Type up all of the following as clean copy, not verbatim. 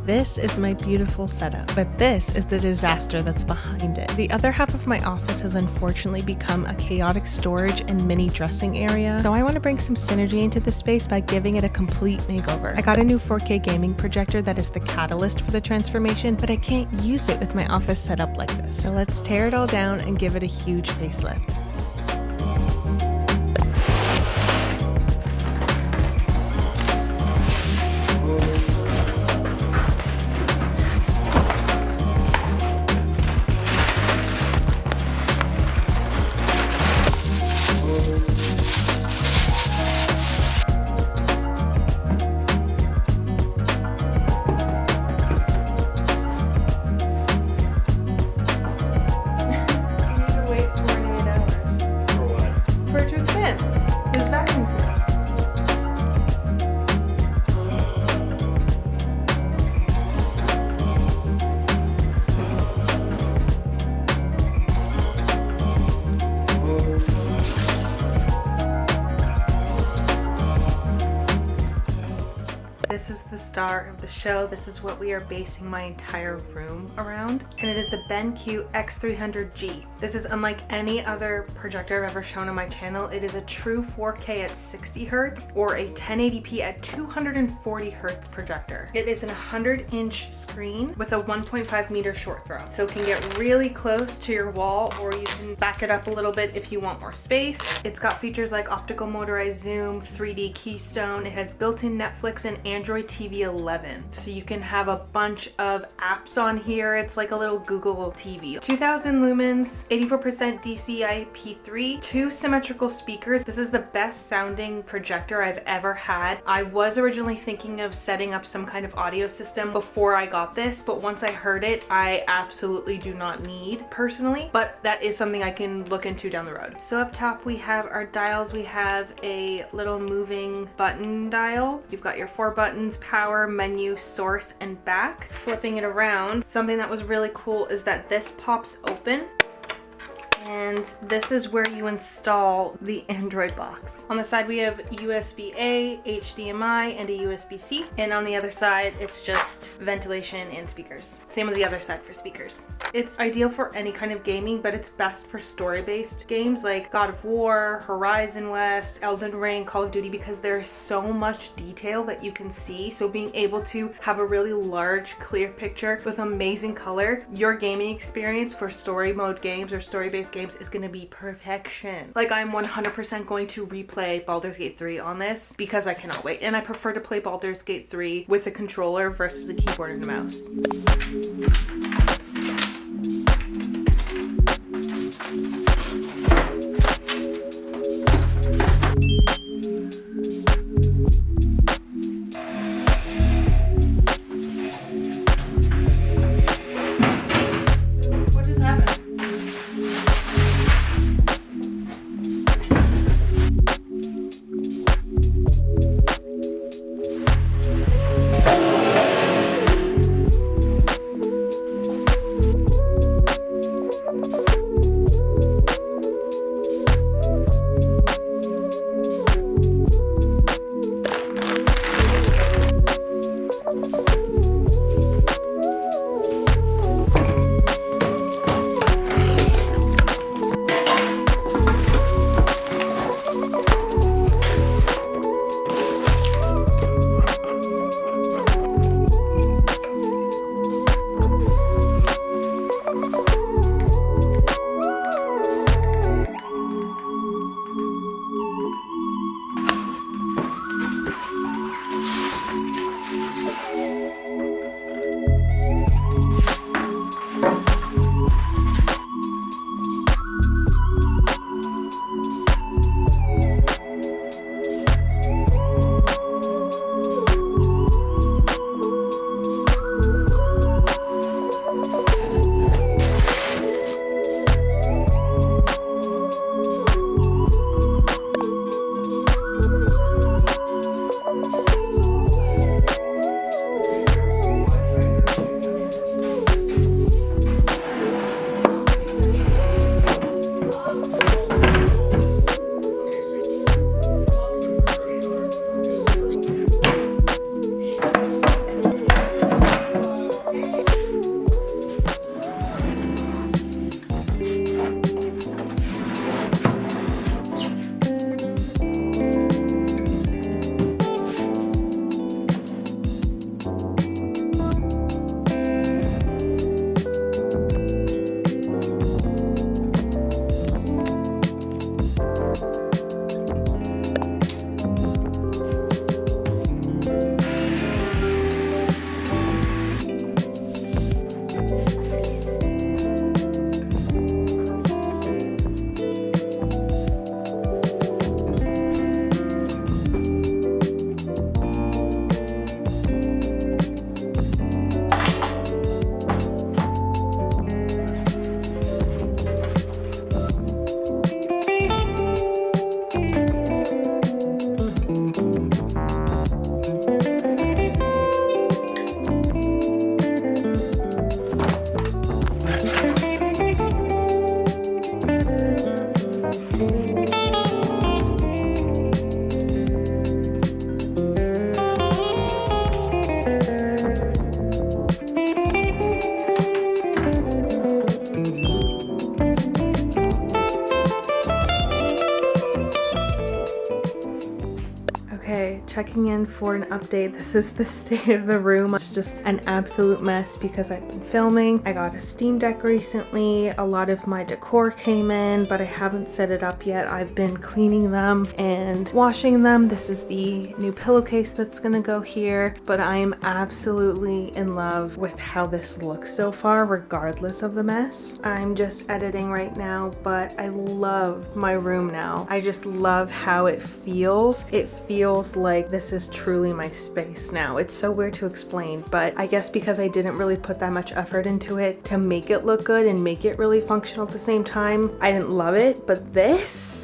This is my beautiful setup, but this is the disaster that's behind it. The other half of my office has unfortunately become a chaotic storage and mini dressing area, so I want to bring some synergy into the space by giving it a complete makeover. I got a new 4K gaming projector that is the catalyst for the transformation, but I can't use it with my office set up like this. So let's tear it all down and give it a huge facelift. This is the star of the show. This is what we are basing my entire room around, and it is the BenQ X300G. This is unlike any other projector I've ever shown on my channel. It is a true 4K at 60 Hz or a 1080p at 240 Hz projector. It is an 100-inch screen with a 1.5 meter short throw, so it can get really close to your wall, or you can back it up a little bit if you want more space. It's got features like optical motorized zoom, 3D keystone. It has built-in Netflix and Android TV 11, so you can have a bunch of apps on here. It's like a little Google TV. 2000 lumens, 84% DCI-P3, 2 symmetrical speakers. This is the best sounding projector I've ever had. I was originally thinking of setting up some kind of audio system before I got this, but once I heard it, I absolutely do not need personally, but that is something I can look into down the road. So up top we have our dials. We have a little moving button dial. You've got your 4 buttons: power, menu, source, and back. Flipping it around, something that was really cool is that this pops open, and this is where you install the Android box. On the side we have USB-A, HDMI, and a USB-C, and on the other side it's just ventilation and speakers. Same on the other side for speakers. It's ideal for any kind of gaming, but it's best for story-based games like God of War, Horizon West, Elden Ring, Call of Duty, because there's so much detail that you can see. So being able to have a really large, clear picture with amazing color, your gaming experience for story mode games or story-based games is going to be perfection. Like, I'm 100% going to replay Baldur's Gate 3 on this because I cannot wait, and I prefer to play Baldur's Gate 3 with a controller versus a keyboard and a mouse. Okay, checking in for an update. This is the state of the room. It's just an absolute mess because I've been filming. I got a Steam Deck recently. A lot of my decor came in, but I haven't set it up yet. I've been cleaning them and washing them. This is the new pillowcase that's gonna go here, but I am absolutely in love with how this looks so far, regardless of the mess. I'm just editing right now, but I love my room now. I just love how it feels. It feels like this is truly my space now. It's so weird to explain, but I guess because I didn't really put that much effort into it to make it look good and make it really functional at the same time, I didn't love it, but this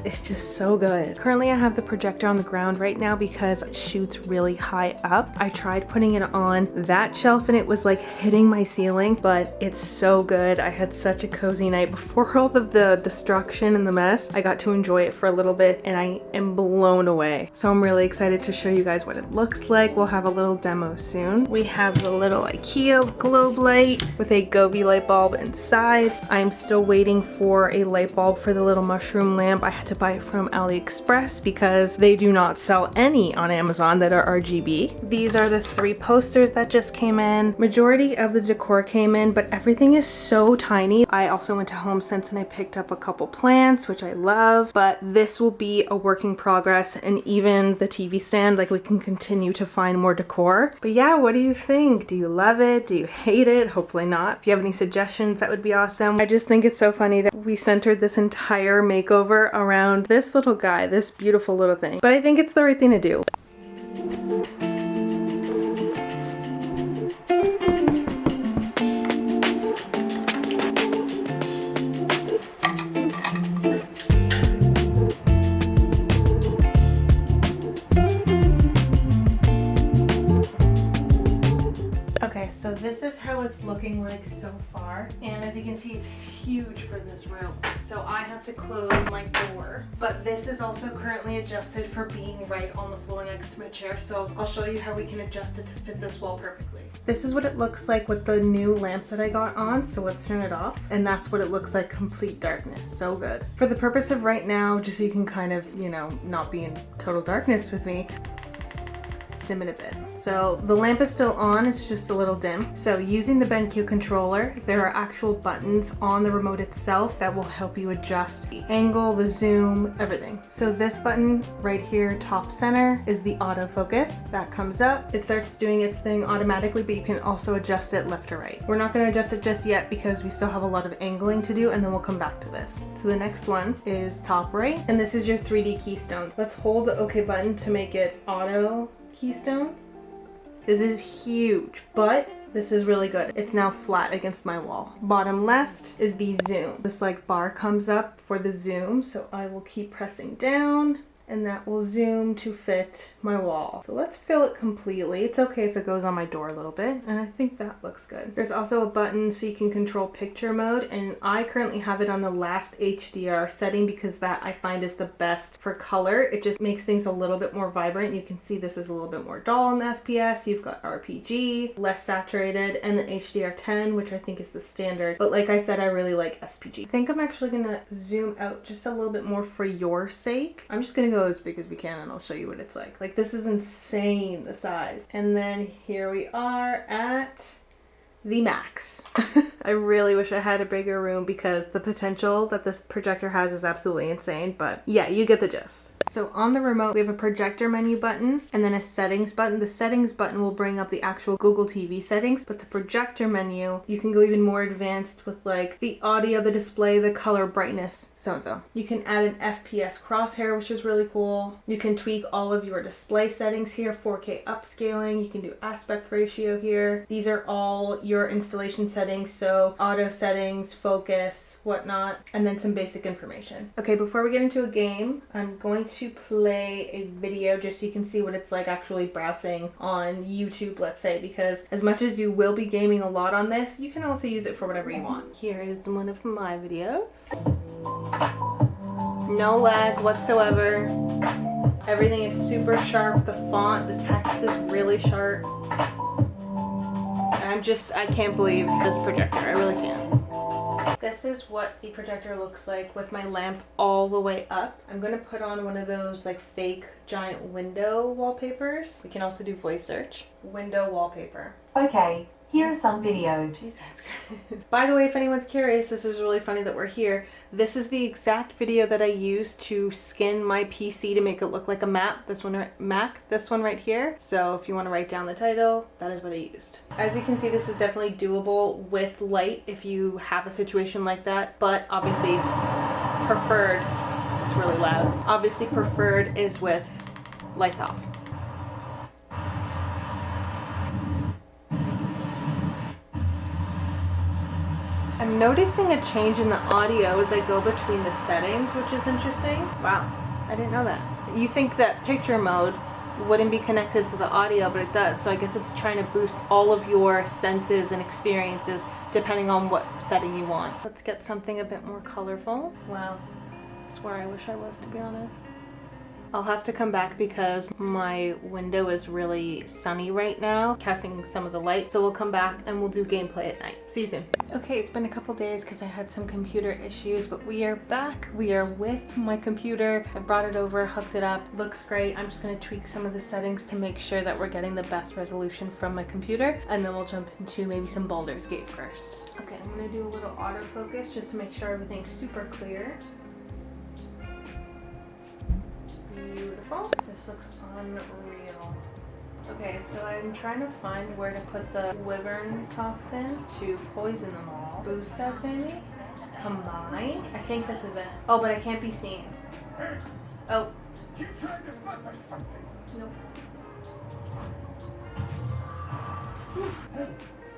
is just so good. Currently I have the projector on the ground right now because it shoots really high up. I tried putting it on that shelf and it was like hitting my ceiling, but it's so good. I had such a cozy night before all of the destruction and the mess. I got to enjoy it for a little bit and I am blown away. So I'm really excited to show you guys what it looks like. We'll have a little demo soon. We have the little IKEA globe light with a Gobi light bulb inside. I'm still waiting for a light bulb for the little mushroom lamp. I had to buy it from AliExpress because they do not sell any on Amazon that are RGB. These are the 3 posters that just came in. Majority of the decor came in, but everything is so tiny. I also went to HomeSense and I picked up a couple plants, which I love, but this will be a work in progress, and even the TV stand, like we can continue to find more decor. But yeah, what do you think? Do you love it? Do you hate it? Hopefully not. If you have any suggestions, that would be awesome. I just think it's so funny that we centered this entire makeover around this little guy, this beautiful little thing. But I think it's the right thing to do. So this is how it's looking like so far, and as you can see, it's huge for this room, so I have to close my door. But this is also currently adjusted for being right on the floor next to my chair, so I'll show you how we can adjust it to fit this wall perfectly. This is what it looks like with the new lamp that I got on, so let's turn it off, and that's what it looks like, complete darkness. So good. For the purpose of right now, just so you can kind of, you know, not be in total darkness with me, dim it a bit. So the lamp is still on, it's just a little dim. So using the BenQ controller, there are actual buttons on the remote itself that will help you adjust the angle, the zoom, everything. So this button right here, top center, is the autofocus. That comes up, it starts doing its thing automatically, but you can also adjust it left or right. We're not going to adjust it just yet because we still have a lot of angling to do, and then we'll come back to this. So the next one is top right, and this is your 3D keystones. Let's hold the OK button to make it auto keystone. This is huge, but this is really good. It's now flat against my wall. Bottom left is the zoom. This like bar comes up for the zoom, so I will keep pressing down and that will zoom to fit my wall. So let's fill it completely. It's okay if it goes on my door a little bit, and I think that looks good. There's also a button so you can control picture mode, and I currently have it on the last HDR setting because that I find is the best for color. It just makes things a little bit more vibrant. You can see this is a little bit more dull in the FPS. You've got RPG, less saturated, and then HDR10, which I think is the standard. But like I said, I really like SPG. I think I'm actually gonna zoom out just a little bit more for your sake. I'm just gonna go as big as we can and I'll show you what it's like. Like, this is insane, the size. And then here we are at the max. I really wish I had a bigger room because the potential that this projector has is absolutely insane, but yeah, you get the gist. So on the remote, we have a projector menu button and then a settings button. The settings button will bring up the actual Google TV settings, but the projector menu, you can go even more advanced with like the audio, the display, the color, brightness, so-and-so. You can add an FPS crosshair, which is really cool. You can tweak all of your display settings here, 4K upscaling. You can do aspect ratio here. These are all your installation settings, so auto settings, focus, whatnot, and then some basic information. Okay, before we get into a game, I'm going to play a video just so you can see what it's like actually browsing on YouTube, let's say, because as much as you will be gaming a lot on this, you can also use it for whatever you want. Here is one of my videos. No lag whatsoever. Everything is super sharp. The font, the text is really sharp. I can't believe this projector. I really can't. This is what the projector looks like with my lamp all the way up. I'm gonna put on one of those like fake giant window wallpapers. We can also do voice search. Window wallpaper. Okay, here are some videos. Jesus Christ. By the way, if anyone's curious, this is really funny that we're here. This is the exact video that I used to skin my PC to make it look like a map. This one right here. So if you want to write down the title, that is what I used. As you can see, this is definitely doable with light if you have a situation like that, but obviously preferred, it's really loud. Obviously preferred is with lights off. I'm noticing a change in the audio as I go between the settings, which is interesting. Wow, I didn't know that. You think that picture mode wouldn't be connected to the audio, but it does. So I guess it's trying to boost all of your senses and experiences depending on what setting you want. Let's get something a bit more colorful. Wow, that's where I wish I was, to be honest. I'll have to come back because my window is really sunny right now, casting some of the light. So we'll come back and we'll do gameplay at night. See you soon. Okay, it's been a couple days because I had some computer issues, but we are back. We are with my computer. I brought it over, hooked it up. Looks great. I'm just gonna tweak some of the settings to make sure that we're getting the best resolution from my computer, and then we'll jump into maybe some Baldur's Gate first. Okay, I'm gonna do a little autofocus just to make sure everything's super clear. Beautiful. This looks unreal. Okay, so I'm trying to find where to put the wyvern toxin to poison them all. Boost up, maybe? Combine? I think this is it. Oh, but I can't be seen. Oh. You tried to flip us something. Nope. Hey,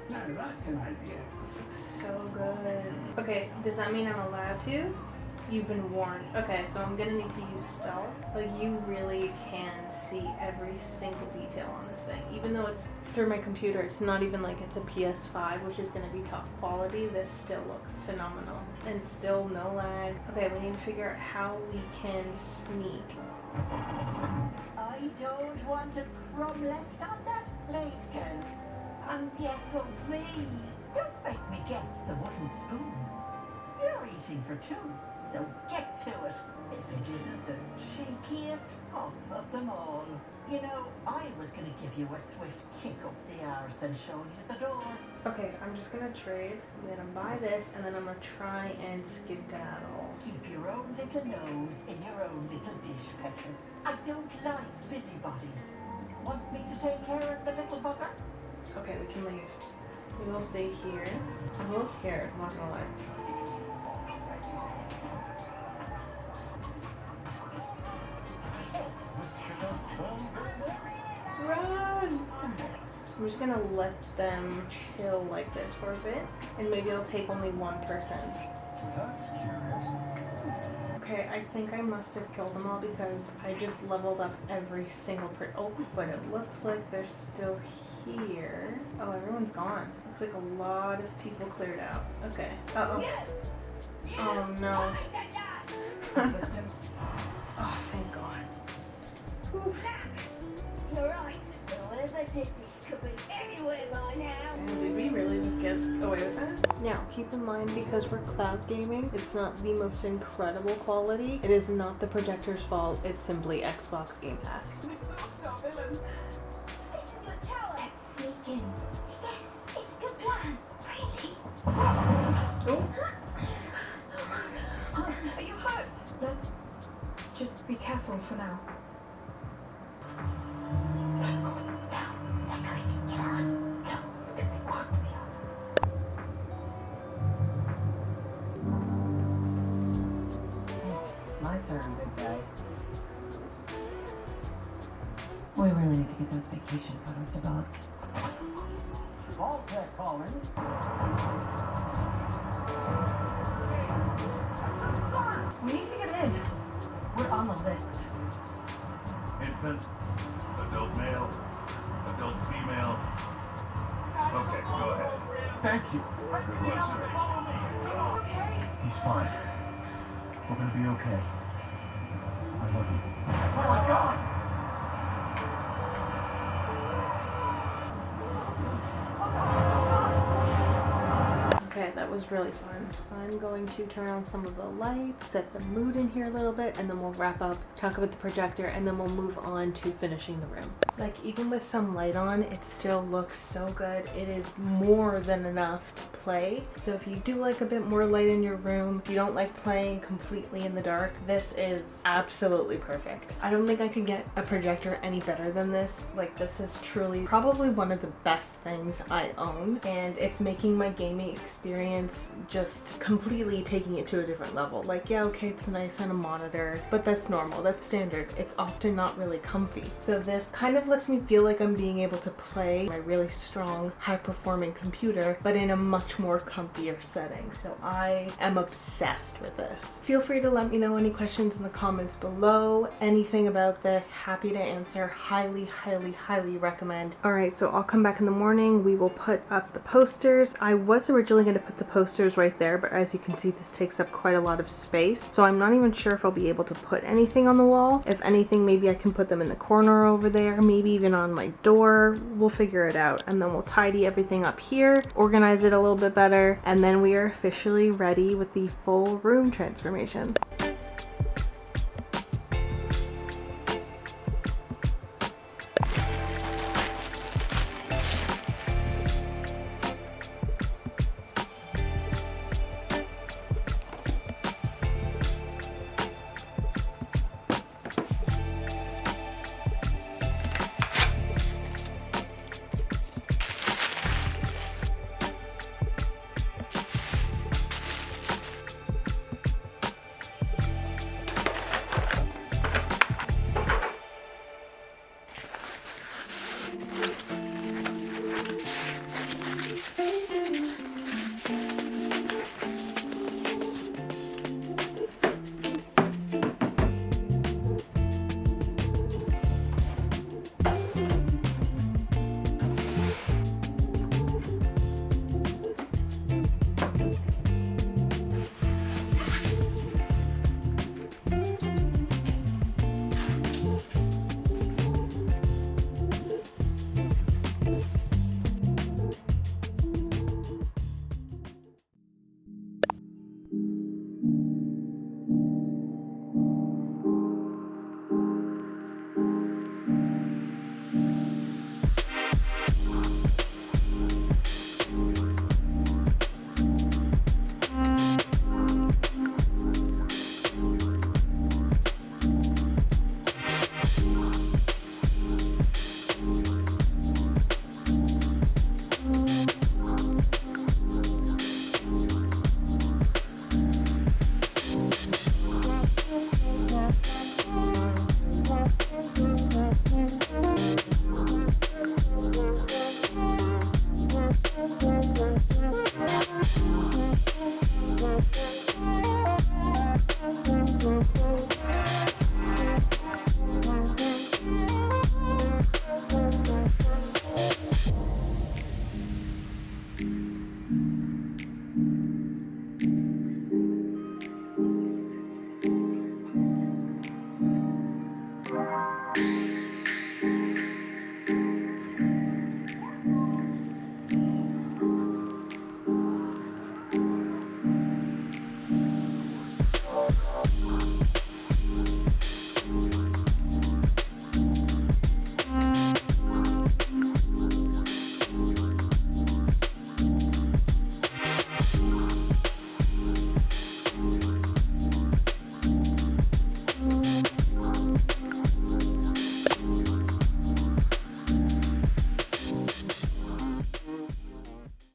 now that's an idea. This looks so good. Okay, does that mean I'm allowed to? You've been warned. Okay, so I'm gonna need to use stealth. Like, you really can see every single detail on this thing. Even though it's through my computer, it's not even like it's a PS5, which is gonna be top quality. This still looks phenomenal. And still no lag. Okay, we need to figure out how we can sneak. I don't want a crumb left on that plate, Ken. Auntie Ethel, please. Don't make me get the wooden spoon. You're eating for two, so get to it. If it isn't the cheekiest pop of them all. You know, I was going to give you a swift kick up the arse and show you the door. Okay, I'm just gonna trade. I'm gonna buy this, and then I'm gonna try and skedaddle. Keep your own little nose in your own little dish, Pecker. I don't like busybodies. Want me to take care of the little bugger? Okay, we can leave. We will stay here. I'm a little scared, I'm not gonna lie. Run! I'm just gonna let them chill like this for a bit, and maybe it'll take only one person. That's curious. Okay, I think I must have killed them all because I just leveled up every single oh, but it looks like they're still here. Oh, everyone's gone. Looks like a lot of people cleared out. Okay. Uh-oh. Oh, no. Oh, thank God. You're right. Whoever did this could be anywhere by now. And did we really just get away with that? Now, keep in mind, because we're cloud gaming, it's not the most incredible quality. It is not the projector's fault. It's simply Xbox Game Pass. This is your tower. Let's sneak in. Yes, it's a good plan. Really? Oh. Are you hurt? Let's just be careful for now. Let's go now. They're going to kill us. No, because they won't see us. My turn, big guy. We really need to get those vacation photos developed. All tech calling. That's a fart! We need to get in. We're on the list. Infant, adult male, adult female. Okay, go ahead. Thank you. Good luck, sir. Okay. He's fine. We're gonna be okay. I love you. Oh my God! Okay, Okay, that was really fun. I'm going to turn on some of the lights, set the mood in here a little bit, and then we'll wrap up, talk about the projector, and then we'll move on to finishing the room. Like, even with some light on, it still looks so good. It is more than enough to play. So if you do like a bit more light in your room, if you don't like playing completely in the dark, this is absolutely perfect. I don't think I could get a projector any better than this. Like, this is truly probably one of the best things I own, and it's making my gaming experience just completely taking it to a different level. Like, yeah, okay, it's nice on a monitor, but that's normal, that's standard. It's often not really comfy. So this kind of lets me feel like I'm being able to play my really strong, high-performing computer, but in a much more comfier setting. So I am obsessed with this. Feel free to let me know any questions in the comments below. Anything about this, happy to answer. Highly, highly, highly recommend. All right, so I'll come back in the morning. We will put up the posters. I was originally going to put the posters right there, but as you can see, this takes up quite a lot of space. So I'm not even sure if I'll be able to put anything on the wall. If anything, maybe I can put them in the corner over there, maybe even on my door. We'll figure it out, and then we'll tidy everything up here, organize it a little bit better, and then we are officially ready with the full room transformation.